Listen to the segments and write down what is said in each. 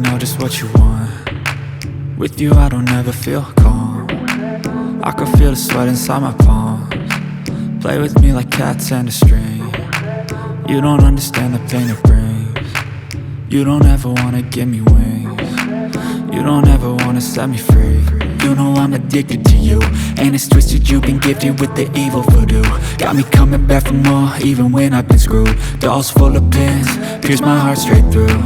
know just what you want. With you I don't ever feel calm. I can feel the sweat inside my palms. Play with me like cats and a string. You don't understand the pain it brings. You don't ever wanna give me wings. You don't ever wanna set me free. You know I'm addicted to you, and it's twisted, you've been gifted with the evil voodoo. Got me coming back for more, even when I've been screwed. Dolls full of pins, pierce my heart straight through.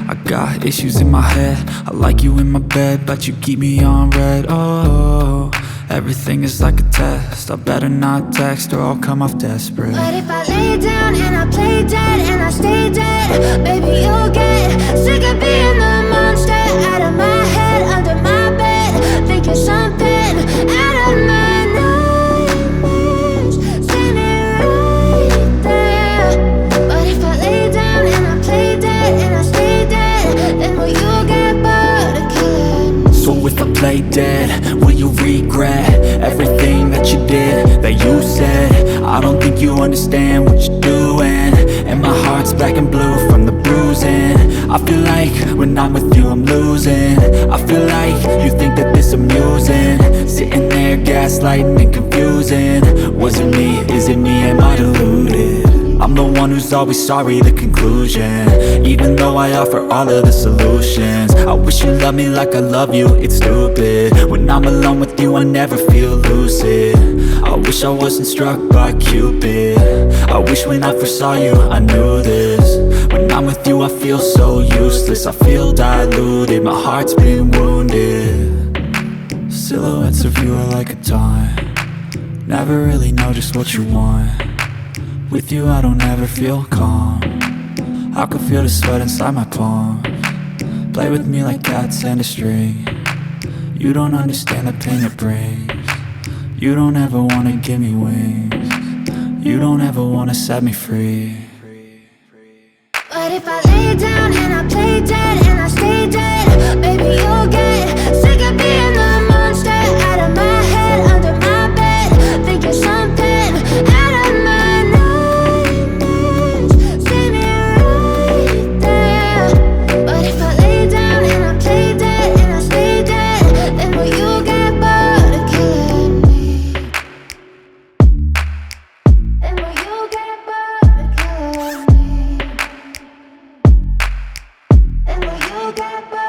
I got issues in my head, I like you in my bed, but you keep me on red. Oh, everything is like a test, I better not text or I'll come off desperate. But if I lay down and I play dead and I stay dead, baby you'll get sick of being the monster out of my head, under my bed, thinking something out of my nightmares, standing right there. But if I lay down and I play dead and I stay dead, then will you get bored of killing me? So if I play dead, will you regret everything that you did, that you said? I don't think you understand what you're doing, and my heart's black and blue from the bruising. I feel like when I'm with you I'm losing. I feel like you think that this amusing, sitting there gaslighting and confusing. Was it me? Is it me? Am I deluded? I'm the one who's always sorry, the conclusion, even though I offer all of the solutions. I wish you loved me like I love you, it's stupid. When I'm alone with you I never feel lucid. I wish I wasn't struck by Cupid. I wish when I first saw you I knew this. When I'm with you I feel so useless, I feel diluted, my heart's been wounded. Silhouettes of you are like a taunt, never really know just what you want. With you I don't ever feel calm, I can feel the sweat inside my palms. Play with me like cats and a string. You don't understand the pain it brings. You don't ever wanna give me wings. You don't ever wanna set me free. But if I lay down and I play dead and I stay dead, baby you'll get sick of being the monster out of my head, under my bed, thinking something out of my nightmares, standing right there. But if I lay down and I play dead and I stay dead, then will you get bored of killing me? Then will you get bored of killing me? And will you get back?